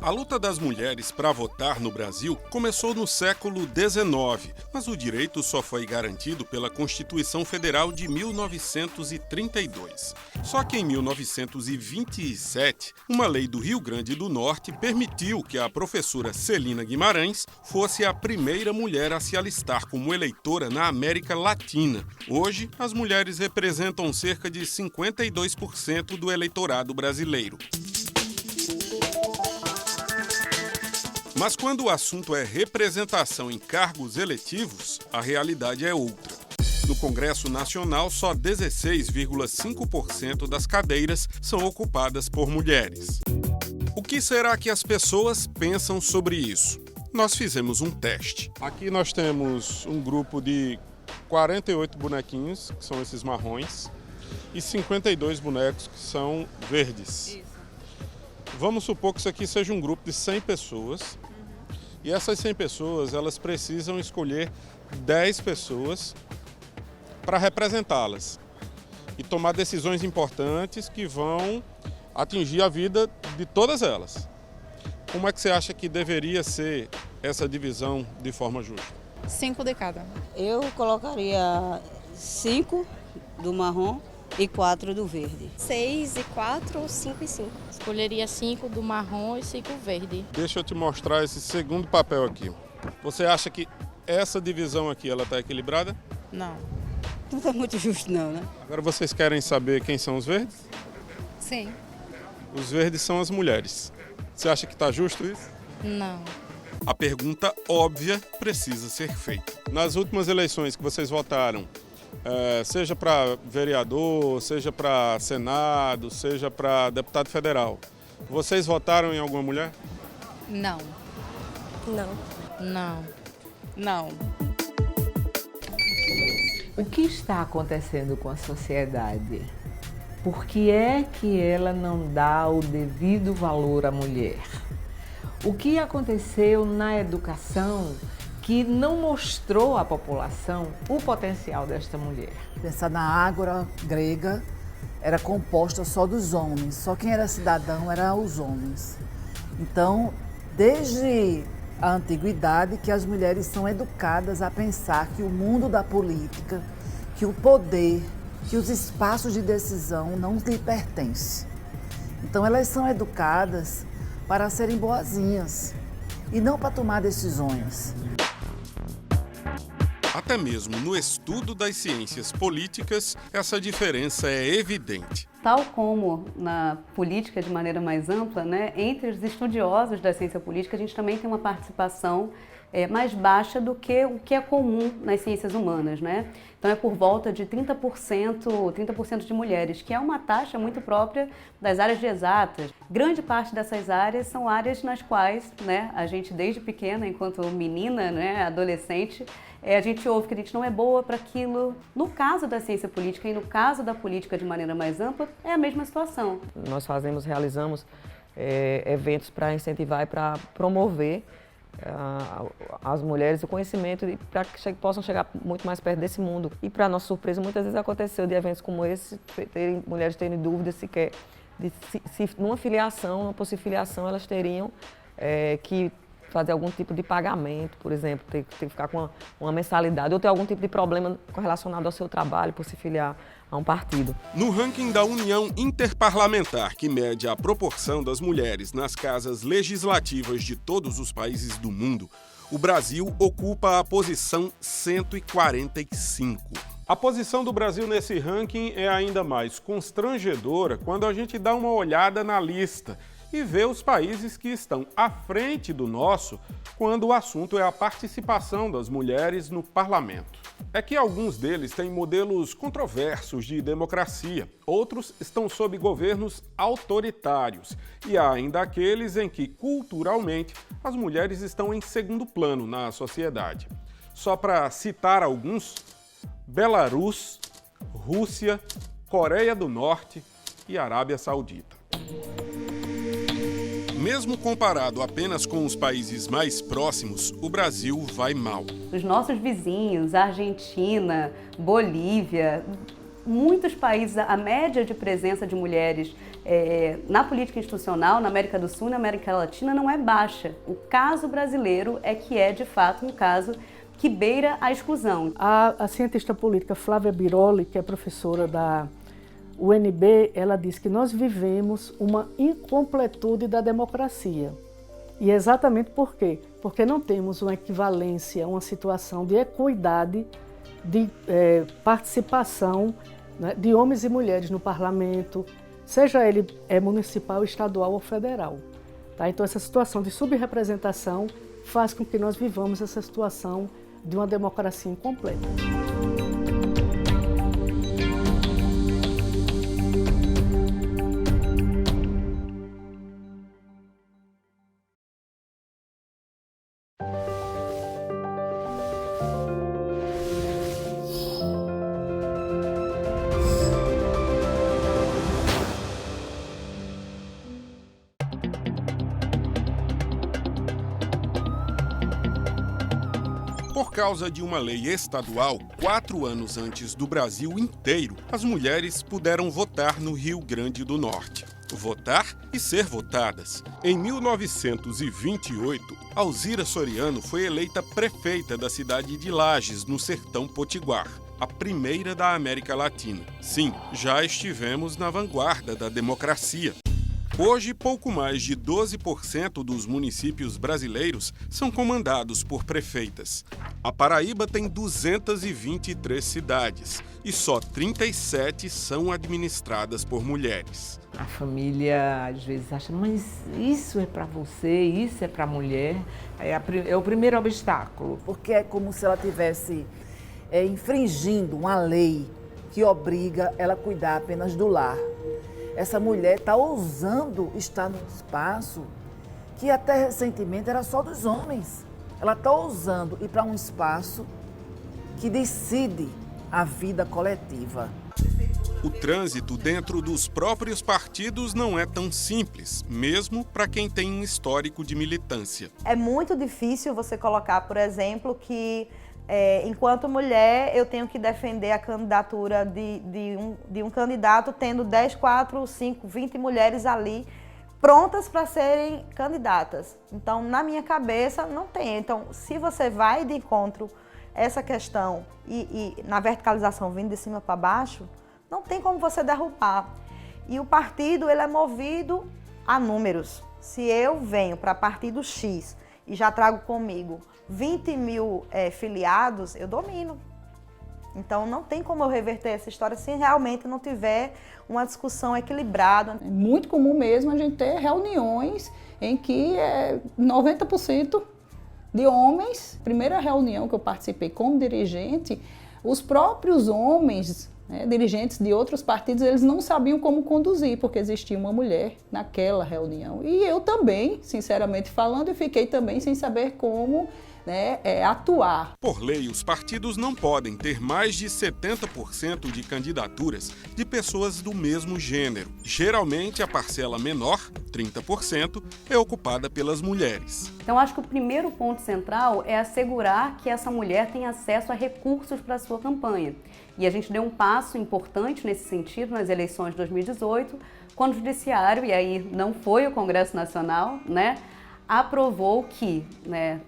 A luta das mulheres para votar no Brasil começou no século XIX, mas o direito só foi garantido pela Constituição Federal de 1932. Só que em 1927, uma lei do Rio Grande do Norte permitiu que a professora Celina Guimarães fosse a primeira mulher a se alistar como eleitora na América Latina. Hoje, as mulheres representam cerca de 52% do eleitorado brasileiro. Mas quando o assunto é representação em cargos eletivos, a realidade é outra. No Congresso Nacional, só 16,5% das cadeiras são ocupadas por mulheres. O que será que as pessoas pensam sobre isso? Nós fizemos um teste. Aqui nós temos um grupo de 48 bonequinhos, que são esses marrons, e 52 bonecos, que são verdes. Vamos supor que isso aqui seja um grupo de 100 pessoas. E essas 100 pessoas, elas precisam escolher 10 pessoas para representá-las e tomar decisões importantes que vão atingir a vida de todas elas. Como é que você acha que deveria ser essa divisão de forma justa? 5 de cada. Eu colocaria 5 do marrom e 4 do verde. 6 e 4 ou 5 e 5. Escolheria 5 do marrom e 5 verde. Deixa eu te mostrar esse segundo papel aqui. Você acha que essa divisão aqui ela está equilibrada? Não. Não está muito justo não, né? Agora vocês querem saber quem são os verdes? Sim. Os verdes são as mulheres. Você acha que está justo isso? Não. A pergunta óbvia precisa ser feita. Nas últimas eleições que vocês votaram, seja para vereador, seja para Senado, seja para deputado federal, vocês votaram em alguma mulher? Não. Não. Não. Não. O que está acontecendo com a sociedade? Por que é que ela não dá o devido valor à mulher? O que aconteceu na educação que não mostrou à população o potencial desta mulher? Pensar na ágora grega, era composta só dos homens, só quem era cidadão eram os homens. Então, desde a antiguidade que as mulheres são educadas a pensar que o mundo da política, que o poder, que os espaços de decisão não lhe pertencem. Então elas são educadas para serem boazinhas e não para tomar decisões. Até mesmo no estudo das ciências políticas, essa diferença é evidente. Tal como na política de maneira mais ampla, né, entre os estudiosos da ciência política, a gente também tem uma participação mais baixa do que o que é comum nas ciências humanas, né? Então é por volta de 30% de mulheres, que é uma taxa muito própria das áreas de exatas. Grande parte dessas áreas são áreas nas quais, né, a gente desde pequena, enquanto menina, né, adolescente, a gente ouve que a gente não é boa para aquilo. No caso da ciência política e no caso da política de maneira mais ampla, é a mesma situação. Nós realizamos eventos para incentivar e para promover as mulheres o conhecimento para que possam chegar muito mais perto desse mundo. E para nossa surpresa, muitas vezes aconteceu de eventos como esse, mulheres terem dúvidas sequer de se numa filiação, numa possível filiação, elas teriam que fazer algum tipo de pagamento, por exemplo, ter que ficar com uma mensalidade ou ter algum tipo de problema relacionado ao seu trabalho por se filiar a um partido. No ranking da União Interparlamentar, que mede a proporção das mulheres nas casas legislativas de todos os países do mundo, o Brasil ocupa a posição 145. A posição do Brasil nesse ranking é ainda mais constrangedora quando a gente dá uma olhada na lista e vê os países que estão à frente do nosso quando o assunto é a participação das mulheres no parlamento. É que alguns deles têm modelos controversos de democracia, outros estão sob governos autoritários e há ainda aqueles em que, culturalmente, as mulheres estão em segundo plano na sociedade. Só para citar alguns: Belarus, Rússia, Coreia do Norte e Arábia Saudita. Mesmo comparado apenas com os países mais próximos, o Brasil vai mal. Os nossos vizinhos, Argentina, Bolívia, muitos países, a média de presença de mulheres na política institucional, na América do Sul e na América Latina, não é baixa. O caso brasileiro é que é, de fato, um caso que beira a exclusão. A cientista política Flávia Biroli, que é professora da UNB, ela diz que nós vivemos uma incompletude da democracia. E é exatamente por quê? Porque não temos uma equivalência, uma situação de equidade, de participação, né, de homens e mulheres no parlamento, seja ele municipal, estadual ou federal. Tá? Então essa situação de subrepresentação faz com que nós vivamos essa situação de uma democracia incompleta. Por causa de uma lei estadual, 4 anos antes do Brasil inteiro, as mulheres puderam votar no Rio Grande do Norte. Votar e ser votadas. Em 1928, Alzira Soriano foi eleita prefeita da cidade de Lages, no sertão potiguar, a primeira da América Latina. Sim, já estivemos na vanguarda da democracia. Hoje, pouco mais de 12% dos municípios brasileiros são comandados por prefeitas. A Paraíba tem 223 cidades e só 37 são administradas por mulheres. A família às vezes acha, mas isso é para você, isso é para a mulher. É o primeiro obstáculo. Porque é como se ela estivesse infringindo uma lei que obriga ela a cuidar apenas do lar. Essa mulher está ousando estar no espaço que até recentemente era só dos homens. Ela está ousando ir para um espaço que decide a vida coletiva. O trânsito dentro dos próprios partidos não é tão simples, mesmo para quem tem um histórico de militância. É muito difícil você colocar, por exemplo, que enquanto mulher, eu tenho que defender a candidatura de um candidato tendo 10, 4, 5, 20 mulheres ali prontas para serem candidatas. Então, na minha cabeça, não tem. Então, se você vai de encontro essa questão e na verticalização vindo de cima para baixo, não tem como você derrubar. E o partido, ele é movido a números. Se eu venho para partido X e já trago comigo 20 mil filiados, eu domino. Então não tem como eu reverter essa história se realmente não tiver uma discussão equilibrada. É muito comum mesmo a gente ter reuniões em que 90% de homens, primeira reunião que eu participei como dirigente, os próprios homens, dirigentes de outros partidos, eles não sabiam como conduzir, porque existia uma mulher naquela reunião. E eu também, sinceramente falando, fiquei também sem saber como atuar. Por lei, os partidos não podem ter mais de 70% de candidaturas de pessoas do mesmo gênero. Geralmente, a parcela menor, 30%, é ocupada pelas mulheres. Então, acho que o primeiro ponto central é assegurar que essa mulher tenha acesso a recursos para a sua campanha. E a gente deu um passo importante nesse sentido nas eleições de 2018, quando o Judiciário, e aí não foi o Congresso Nacional, aprovou que,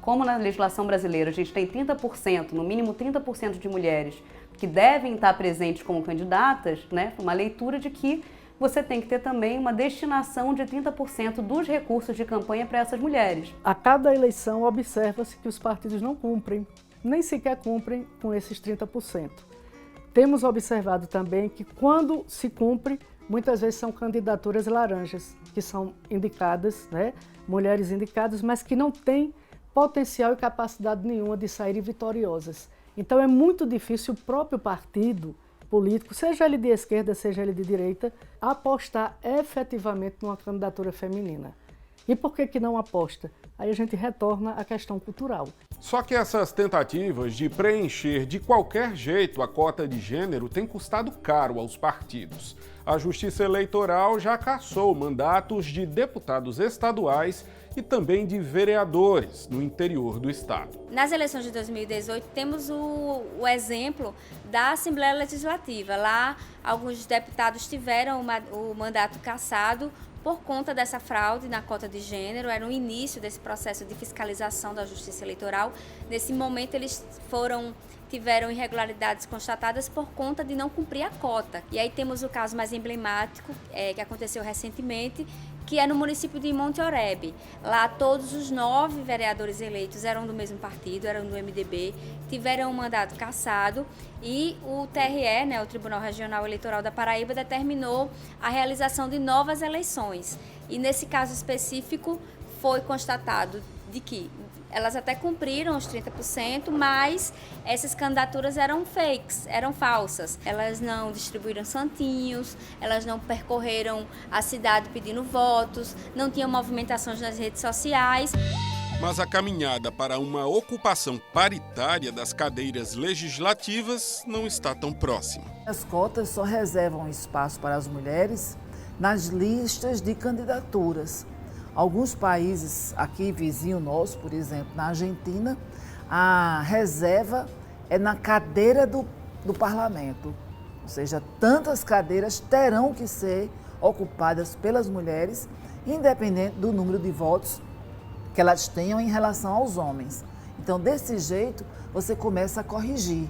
como na legislação brasileira a gente tem 30%, no mínimo 30% de mulheres que devem estar presentes como candidatas, uma leitura de que você tem que ter também uma destinação de 30% dos recursos de campanha para essas mulheres. A cada eleição observa-se que os partidos não cumprem, nem sequer cumprem com esses 30%. Temos observado também que quando se cumpre, muitas vezes são candidaturas laranjas, que são indicadas, mulheres indicadas, mas que não têm potencial e capacidade nenhuma de saírem vitoriosas. Então é muito difícil o próprio partido político, seja ele de esquerda, seja ele de direita, apostar efetivamente numa candidatura feminina. E por que não aposta? Aí a gente retorna à questão cultural. Só que essas tentativas de preencher de qualquer jeito a cota de gênero têm custado caro aos partidos. A Justiça Eleitoral já cassou mandatos de deputados estaduais e também de vereadores no interior do estado. Nas eleições de 2018, temos o exemplo da Assembleia Legislativa. Lá, alguns deputados tiveram o mandato cassado por conta dessa fraude na cota de gênero. Era o início desse processo de fiscalização da Justiça Eleitoral. Nesse momento, eles tiveram irregularidades constatadas por conta de não cumprir a cota. E aí temos o caso mais emblemático, que aconteceu recentemente, que é no município de Monte Oreb. Lá todos os 9 vereadores eleitos eram do mesmo partido, eram do MDB, tiveram um mandato cassado e o TRE, né, o Tribunal Regional Eleitoral da Paraíba, determinou a realização de novas eleições. E nesse caso específico foi constatado de que elas até cumpriram os 30%, mas essas candidaturas eram fakes, eram falsas. Elas não distribuíram santinhos, elas não percorreram a cidade pedindo votos, não tinham movimentações nas redes sociais. Mas a caminhada para uma ocupação paritária das cadeiras legislativas não está tão próxima. As cotas só reservam espaço para as mulheres nas listas de candidaturas. Alguns países aqui, vizinho nosso, por exemplo, na Argentina, a reserva é na cadeira do parlamento. Ou seja, tantas cadeiras terão que ser ocupadas pelas mulheres, independente do número de votos que elas tenham em relação aos homens. Então, desse jeito, você começa a corrigir.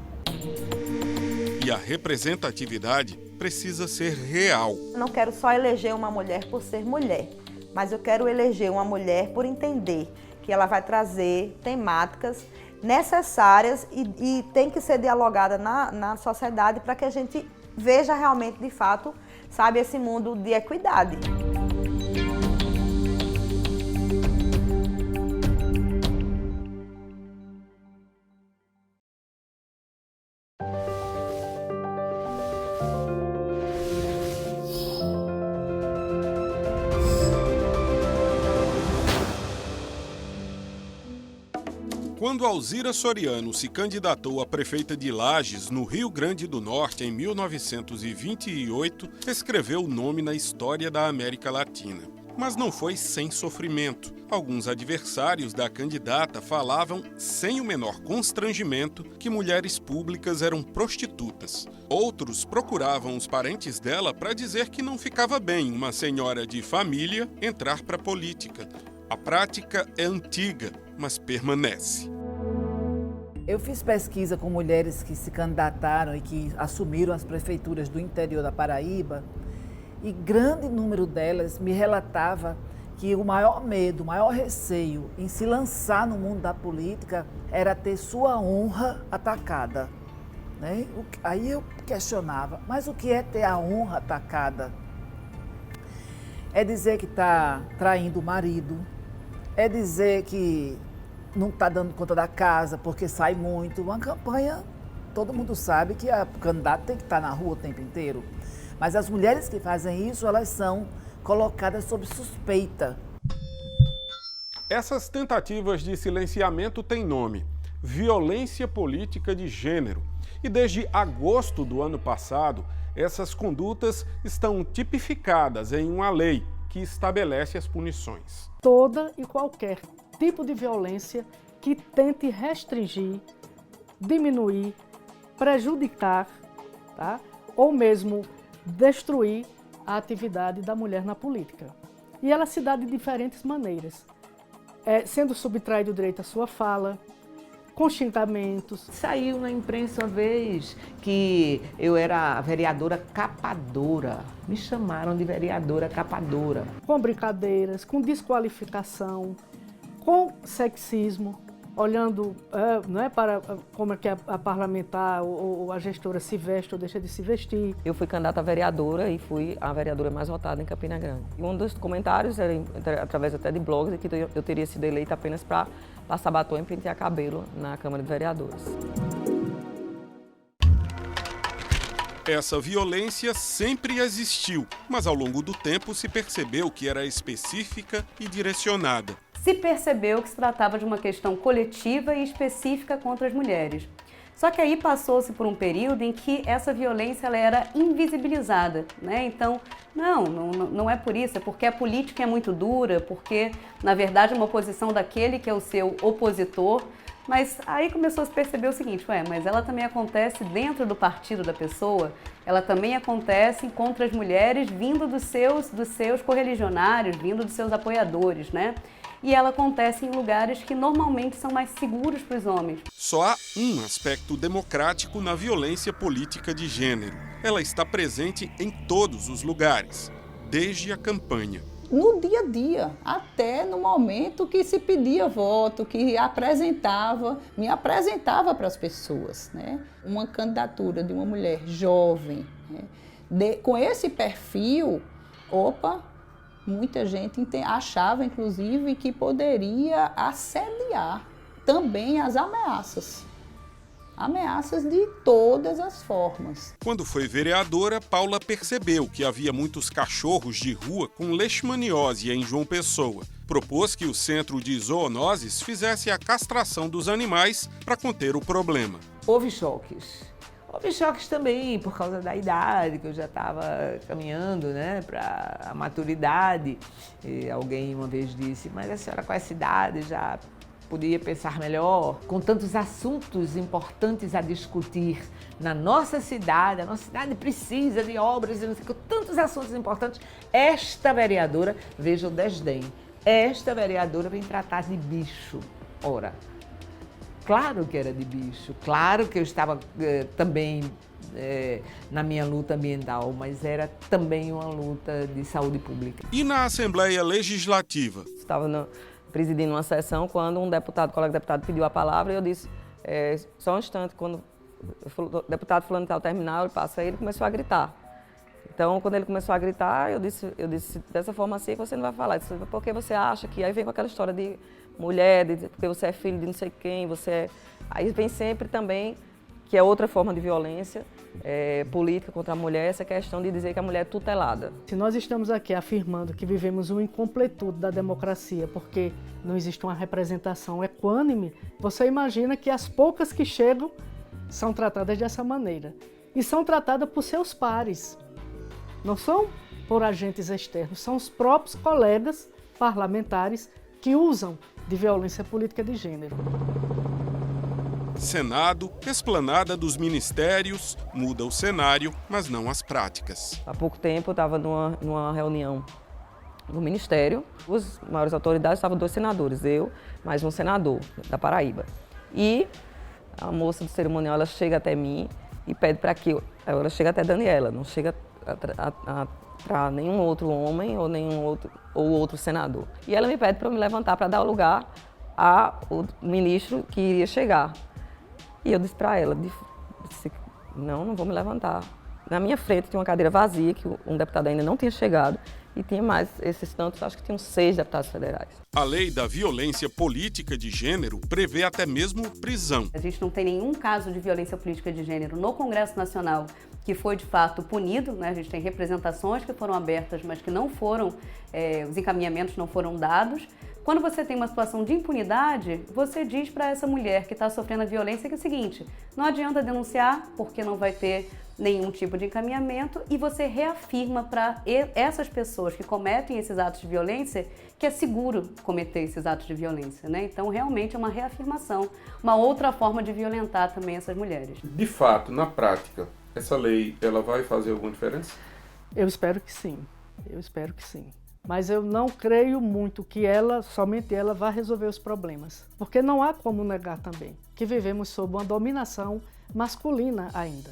E a representatividade precisa ser real. Eu não quero só eleger uma mulher por ser mulher, mas eu quero eleger uma mulher por entender que ela vai trazer temáticas necessárias e tem que ser dialogada na sociedade para que a gente veja realmente, de fato, sabe, esse mundo de equidade. Quando Alzira Soriano se candidatou a prefeita de Lages, no Rio Grande do Norte, em 1928, escreveu o nome na história da América Latina. Mas não foi sem sofrimento. Alguns adversários da candidata falavam, sem o menor constrangimento, que mulheres públicas eram prostitutas. Outros procuravam os parentes dela para dizer que não ficava bem uma senhora de família entrar para a política. A prática é antiga, mas permanece. Eu fiz pesquisa com mulheres que se candidataram e que assumiram as prefeituras do interior da Paraíba e grande número delas me relatava que o maior medo, o maior receio em se lançar no mundo da política era ter sua honra atacada. Né? Aí eu questionava, mas o que é ter a honra atacada? É dizer que está traindo o marido, é dizer que não está dando conta da casa porque sai muito. Uma campanha, todo mundo sabe que a candidata tem que estar na rua o tempo inteiro. Mas as mulheres que fazem isso, elas são colocadas sob suspeita. Essas tentativas de silenciamento têm nome: violência política de gênero. E desde agosto do ano passado, essas condutas estão tipificadas em uma lei que estabelece as punições. Toda e qualquer tipo de violência que tente restringir, diminuir, prejudicar, tá? Ou mesmo destruir a atividade da mulher na política. E ela se dá de diferentes maneiras, sendo subtraído o direito à sua fala, com xingamentos. Saiu na imprensa uma vez que eu era vereadora capadora. Me chamaram de vereadora capadora. Com brincadeiras, com desqualificação, com sexismo, olhando não é para como é que a parlamentar ou a gestora se veste ou deixa de se vestir. Eu fui candidata a vereadora e fui a vereadora mais votada em Campina Grande. E um dos comentários era, através até de blogs, que eu teria sido eleita apenas para passar batom e pentear cabelo na Câmara de Vereadores. Essa violência sempre existiu, mas ao longo do tempo se percebeu que era específica e direcionada. Se percebeu que se tratava de uma questão coletiva e específica contra as mulheres. Só que aí passou-se por um período em que essa violência ela era invisibilizada, né? Então, não é por isso, é porque a política é muito dura, porque, na verdade, é uma posição daquele que é o seu opositor. Mas aí começou a se perceber o seguinte, mas ela também acontece dentro do partido da pessoa, ela também acontece contra as mulheres vindo dos seus correligionários, vindo dos seus apoiadores, né? E ela acontece em lugares que normalmente são mais seguros para os homens. Só há um aspecto democrático na violência política de gênero. Ela está presente em todos os lugares, desde a campanha. No dia a dia, até no momento que se pedia voto, que me apresentava para as pessoas, né? Uma candidatura de uma mulher jovem, né? Com esse perfil, muita gente achava, inclusive, que poderia assediar também as ameaças. Ameaças de todas as formas. Quando foi vereadora, Paula percebeu que havia muitos cachorros de rua com leishmaniose em João Pessoa. Propôs que o Centro de Zoonoses fizesse a castração dos animais para conter o problema. Houve choques. Houve choques também por causa da idade, que eu já estava caminhando, né, para a maturidade. E alguém uma vez disse, mas a senhora com essa idade já podia pensar melhor, com tantos assuntos importantes a discutir na nossa cidade. A nossa cidade precisa de obras, com tantos assuntos importantes. Esta vereadora, veja o desdém, esta vereadora vem tratar de bicho. Ora, claro que era de bicho, claro que eu estava também na minha luta ambiental, mas era também uma luta de saúde pública. E na Assembleia Legislativa? Estava presidindo uma sessão quando um colega deputado pediu a palavra e eu disse, só um instante, quando o deputado fulano tal terminar, ele passa aí, ele começou a gritar. Então, quando ele começou a gritar, eu disse dessa forma assim, você não vai falar. Eu disse, porque você acha que... Aí vem com aquela história de mulher, porque você é filho de não sei quem, Aí vem sempre também, que é outra forma de violência política contra a mulher, essa questão de dizer que a mulher é tutelada. Se nós estamos aqui afirmando que vivemos uma incompletude da democracia porque não existe uma representação equânime, você imagina que as poucas que chegam são tratadas dessa maneira. E são tratadas por seus pares. Não são por agentes externos, são os próprios colegas parlamentares que usam de violência política de gênero. Senado, esplanada dos ministérios, muda o cenário, mas não as práticas. Há pouco tempo eu estava numa reunião no Ministério, as maiores autoridades estavam 2 senadores, eu mais um senador da Paraíba. E a moça do cerimonial, ela chega até mim e pede para que ela chega até Daniela, não chega para nenhum outro homem ou outro senador. E ela me pede para eu me levantar para dar lugar ao ministro que iria chegar. E eu disse para ela, não vou me levantar. Na minha frente tinha uma cadeira vazia, que um deputado ainda não tinha chegado, e tinha mais esses tantos, acho que tinham 6 deputados federais. A lei da violência política de gênero prevê até mesmo prisão. A gente não tem nenhum caso de violência política de gênero no Congresso Nacional que foi de fato punido, né? A gente tem representações que foram abertas, mas que não foram, os encaminhamentos não foram dados. Quando você tem uma situação de impunidade, você diz para essa mulher que está sofrendo a violência que é o seguinte, não adianta denunciar porque não vai ter nenhum tipo de encaminhamento e você reafirma para essas pessoas que cometem esses atos de violência que é seguro cometer esses atos de violência, né? Então, realmente é uma reafirmação, uma outra forma de violentar também essas mulheres. De fato, na prática, essa lei ela vai fazer alguma diferença? Eu espero que sim, Mas eu não creio muito que somente ela vai resolver os problemas. Porque não há como negar também que vivemos sob uma dominação masculina ainda,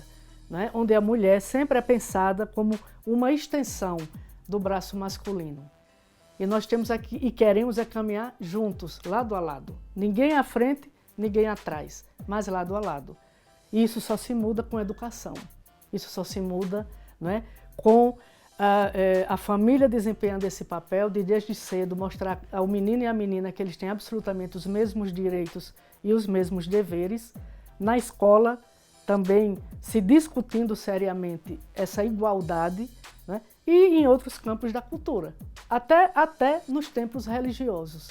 né? Onde a mulher sempre é pensada como uma extensão do braço masculino. E nós temos aqui e queremos caminhar juntos, lado a lado. Ninguém à frente, ninguém atrás, mas lado a lado. E isso só se muda com educação. Isso só se muda, né, com a família desempenhando esse papel de desde cedo mostrar ao menino e à menina que eles têm absolutamente os mesmos direitos e os mesmos deveres. Na escola, também se discutindo seriamente essa igualdade, né? E em outros campos da cultura, até nos templos religiosos.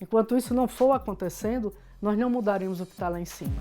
Enquanto isso não for acontecendo, nós não mudaremos o que está lá em cima.